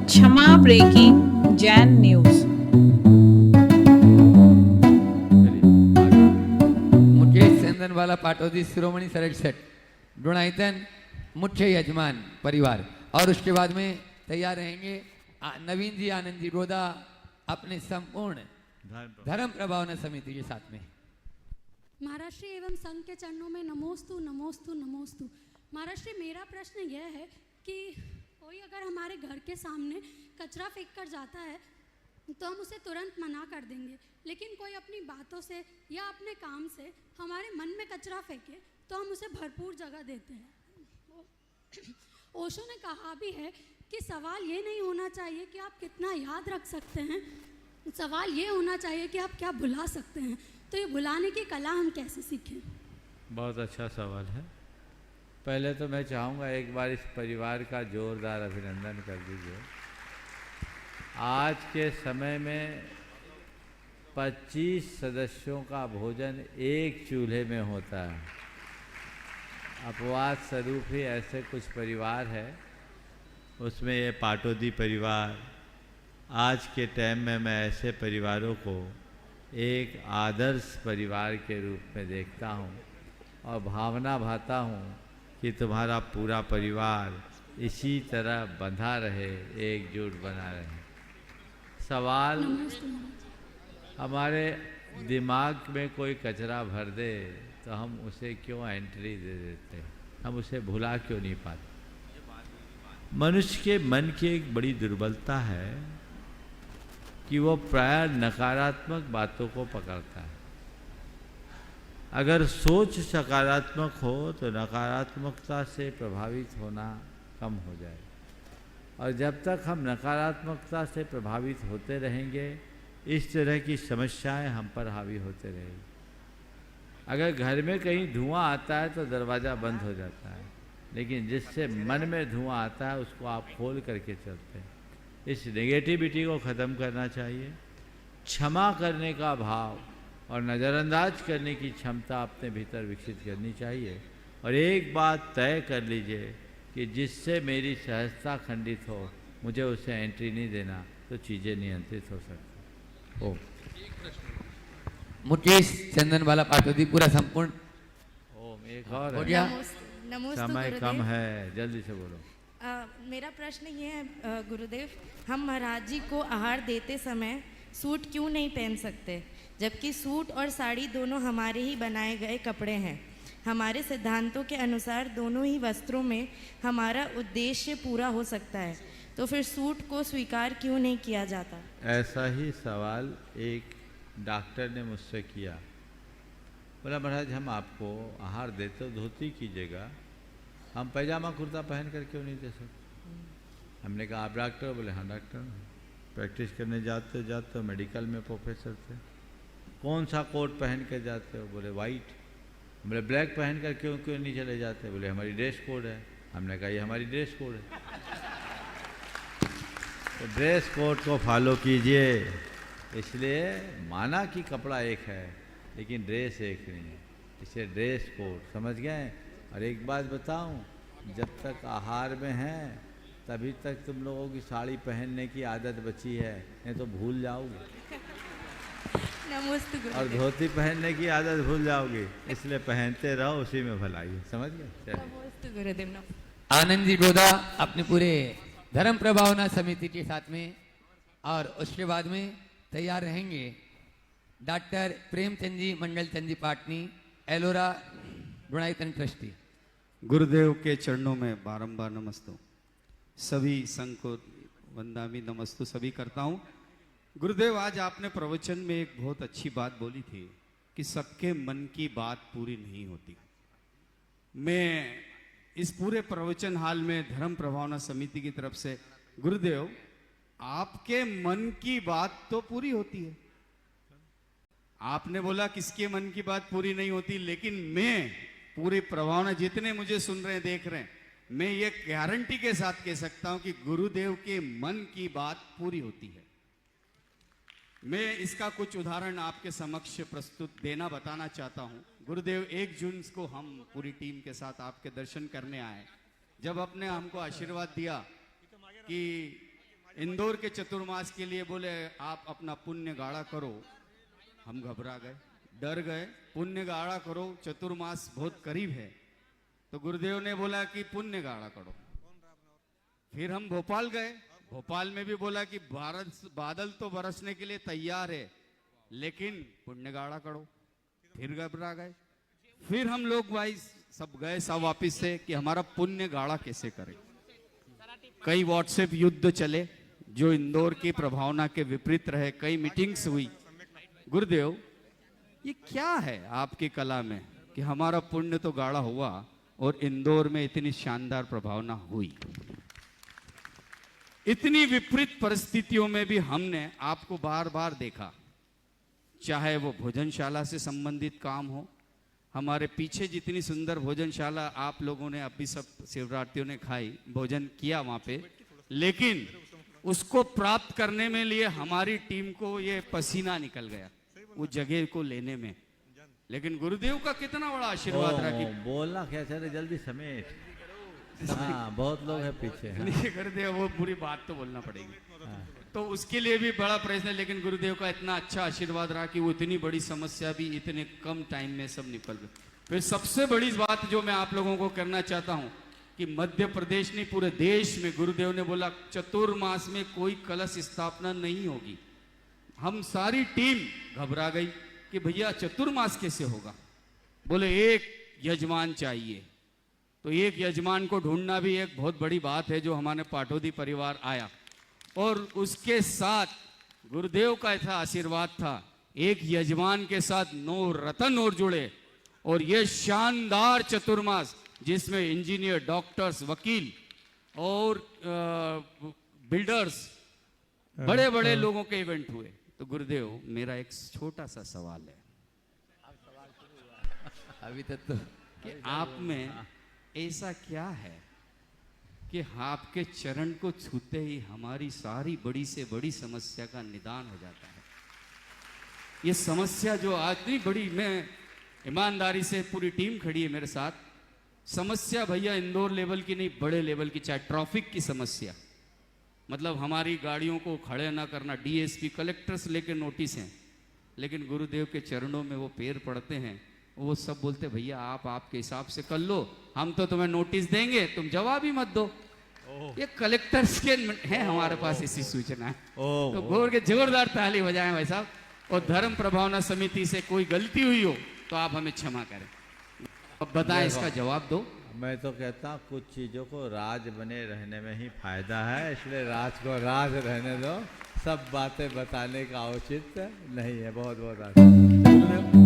क्षमा breaking Jain news. Mukesh Chandanwala Patodi शिरोमणि सरक set डोणाइतन मुख्य यजमान परिवार। और उसके बाद में तैयार रहेंगे नवीन जी आनंद जी रोदा अपने संपूर्ण धर्म प्रभावना समिति के साथ में। महाराष्ट्र एवं संघ के चरणों में नमोस्तु नमोस्तु नमोस्तु। महाराष्ट्र मेरा प्रश्न यह है कि कोई अगर हमारे घर के सामने कचरा फेंक कर जाता है तो हम उसे तुरंत मना कर देंगे, लेकिन कोई अपनी बातों से या अपने काम से हमारे मन में कचरा फेंके तो हम उसे भरपूर जगह देते हैं। ओशो ने कहा भी है कि सवाल ये नहीं होना चाहिए कि आप कितना याद रख सकते हैं, सवाल ये होना चाहिए कि आप क्या भुला सकते हैं। तो ये भुलाने की कला हम कैसे सीखें? बहुत अच्छा सवाल है। पहले तो मैं चाहूँगा एक बार इस परिवार का जोरदार अभिनंदन कर दीजिए। आज के समय में 25 सदस्यों का भोजन एक चूल्हे में होता है। अपवाद स्वरूप ही ऐसे कुछ परिवार है, उसमें ये पाटोदी परिवार। आज के टाइम में मैं ऐसे परिवारों को एक आदर्श परिवार के रूप में देखता हूँ और भावना भाता हूँ कि तुम्हारा पूरा परिवार इसी तरह बंधा रहे, एकजुट बना रहे। सवाल हमारे दिमाग में कोई कचरा भर दे तो हम उसे क्यों एंट्री दे देते हैं, हम उसे भुला क्यों नहीं पाते। मनुष्य के मन की एक बड़ी दुर्बलता है कि वो प्राय नकारात्मक बातों को पकड़ता है। अगर सोच सकारात्मक हो तो नकारात्मकता से प्रभावित होना कम हो जाए, और जब तक हम नकारात्मकता से प्रभावित होते रहेंगे इस तरह की समस्याएं हम पर हावी होते रहेंगी। अगर घर में कहीं धुआं आता है तो दरवाज़ा बंद हो जाता है, लेकिन जिससे मन में धुआं आता है उसको आप खोल करके चलते हैं। इस नेगेटिविटी को ख़त्म करना चाहिए। क्षमा करने का भाव और नज़रअंदाज करने की क्षमता अपने भीतर विकसित करनी चाहिए। और एक बात तय कर लीजिए कि जिससे मेरी सहजता खंडित हो मुझे उसे एंट्री नहीं देना, तो चीज़ें नियंत्रित हो सकती। ओ मुकेश चंदनवाला पाटोदी पूरा संपूर्ण। ओम एक और हो है। गया। नमोस्तु समय गुरुदेव। कम है, जल्दी से बोलो। मेरा प्रश्न ये है गुरुदेव, हम महाराज जी को आहार देते समय सूट क्यों नहीं पहन सकते, जबकि सूट और साड़ी दोनों हमारे ही बनाए गए कपड़े हैं। हमारे सिद्धांतों के अनुसार दोनों ही वस्त्रों में हमारा उद्देश्य पूरा हो सकता है, तो फिर सूट को स्वीकार क्यों नहीं किया जाता? ऐसा ही सवाल एक डॉक्टर ने मुझसे किया। बोला महाराज हम आपको आहार देते हो धोती की जगह हम पैजामा कुर्ता पहन कर क्यों नहीं दे सकते। हमने कहा आप डॉक्टर? बोले हाँ डॉक्टर, प्रैक्टिस करने जाते जाते मेडिकल में प्रोफेसर थे। कौन सा कोट पहन कर जाते हो? बोले वाइट। बोले ब्लैक पहन कर क्यों क्यों नहीं चले जाते? बोले हमारी ड्रेस कोड है। हमने कहा ये हमारी ड्रेस कोड है। तो ड्रेस कोड को फॉलो कीजिए। इसलिए माना कि कपड़ा एक है लेकिन ड्रेस एक नहीं है, इसे ड्रेस कोड समझ गए। और एक बात बताऊं, जब तक आहार में हैं तभी तक तुम लोगों की साड़ी पहनने की आदत बची है, नहीं तो भूल जाओगे। नमस्ते और धोती पहनने की आदत भूल जाओगे, इसलिए पहनते रहो, उसी में भलाई है। समझ गए? नमस्ते गुरुदेव। आनंद जी रोदा अपने पूरे धर्म प्रभावना समिति के साथ में। और उसके बाद में तैयार रहेंगे डॉक्टर प्रेमचंद जी मंगलचंद जी पाटनी एलोरा गुणायतन ट्रस्टी। गुरुदेव के चरणों में बारंबार नमस्तु। सभी संघ को वंदामी नमस्तु सभी करता हूँ। गुरुदेव आज आपने प्रवचन में एक बहुत अच्छी बात बोली थी कि सबके मन की बात पूरी नहीं होती। मैं इस पूरे प्रवचन हाल में धर्म प्रभावना समिति की तरफ से गुरुदेव आपके मन की बात तो पूरी होती है। आपने बोला किसके मन की बात पूरी नहीं होती, लेकिन मैं पूरी प्रभावना जितने मुझे सुन रहे हैं देख रहे हैं, मैं ये गारंटी के साथ कह सकता हूं कि गुरुदेव के मन की बात पूरी होती है। मैं इसका कुछ उदाहरण आपके समक्ष प्रस्तुत देना बताना चाहता हूं। गुरुदेव 1 जून को हम पूरी टीम के साथ आपके दर्शन करने आए। जब आपने हमको आशीर्वाद दिया कि इंदौर के चतुर्मास के लिए बोले आप अपना पुण्य गाढ़ा करो। हम घबरा गए, डर गए। पुण्य गाढ़ा करो, चतुर्मास बहुत करीब है। तो गुरुदेव ने बोला कि पुण्य गाढ़ा करो। फिर हम भोपाल गए। भोपाल में भी बोला कि बादल तो बरसने के लिए तैयार है, लेकिन पुण्य गाढ़ा करो। फिर घबरा गए। फिर हम लोग भाई सब गए सब वापिस से कि हमारा पुण्य गाढ़ा कैसे करें। कई व्हाट्सएप युद्ध चले जो इंदौर की प्रभावना के विपरीत रहे। कई मीटिंग्स हुई। गुरुदेव, ये क्या है आपकी कला में कि हमारा पुण्य तो गाढ़ा हुआ और इंदौर में इतनी शानदार प्रभावना हुई। इतनी विपरीत परिस्थितियों में भी हमने आपको बार बार देखा, चाहे वो भोजनशाला से संबंधित काम हो। हमारे पीछे जितनी सुंदर भोजनशाला आप लोगों ने अभी सब शिवरात्रियों ने खाई, भोजन किया वहां पे, लेकिन उसको प्राप्त करने में लिए हमारी टीम को ये पसीना निकल गया वो जगह को लेने में। लेकिन गुरुदेव का कितना बड़ा आशीर्वाद रहा कि बोलना क्या चाह रहे, जल्दी समेट। हाँ, बहुत लोग हैं पीछे। हाँ। नहीं गुरुदेव, वो पूरी बात तो बोलना पड़ेगी। हाँ। तो उसके लिए भी बड़ा प्रयत्न है, लेकिन गुरुदेव का इतना अच्छा आशीर्वाद रहा कि वो इतनी बड़ी समस्या भी इतने कम टाइम में सब निकल गए। फिर सबसे बड़ी बात जो मैं आप लोगों को करना चाहता हूं कि मध्य प्रदेश नहीं पूरे देश में गुरुदेव ने बोला चतुर्मास में कोई कलश स्थापना नहीं होगी। हम सारी टीम घबरा गई कि भैया चतुर्मास कैसे होगा। बोले एक यजमान चाहिए। तो एक यजमान को ढूंढना भी एक बहुत बड़ी बात है, जो हमारे पाटोदी परिवार आया और उसके साथ गुरुदेव का ऐसा आशीर्वाद था। एक यजमान के साथ 9 रतन और जुड़े और ये शानदार चतुर्मास जिसमें इंजीनियर, डॉक्टर्स, वकील और बिल्डर्स, बड़े बड़े लोगों के इवेंट हुए। तो गुरुदेव, मेरा एक छोटा सा सवाल है। अभी तक तो कि आप में ऐसा क्या है कि आपके चरण को छूते ही हमारी सारी बड़ी से बड़ी समस्या का निदान हो जाता है। ये समस्या जो आज इतनी बड़ी, मैं ईमानदारी से पूरी टीम खड़ी है मेरे साथ, समस्या भैया इंदौर लेवल की नहीं, बड़े लेवल की, चाहे ट्रैफिक की समस्या, मतलब हमारी गाड़ियों को खड़े ना करना, डीएसपी, कलेक्टर्स लेके नोटिस हैं, लेकिन गुरुदेव के चरणों में वो पैर पड़ते हैं। वो सब बोलते भैया आप आपके हिसाब से कर लो, हम तो तुम्हें नोटिस देंगे, तुम जवाब ही मत दो। ये कलेक्टर्स के हैं हमारे पास ऐसी सूचना है। तो गौर के जोरदार ताली बजाएं भाई साहब। और धर्म प्रभावना समिति से कोई गलती हुई हो तो आप हमें क्षमा करें। अब बताएं, इसका जवाब दो। मैं तो कहता हूँ कुछ चीज़ों को राज बने रहने में ही फायदा है, इसलिए राज को राज रहने दो। सब बातें बताने का औचित्य नहीं है। बहुत बहुत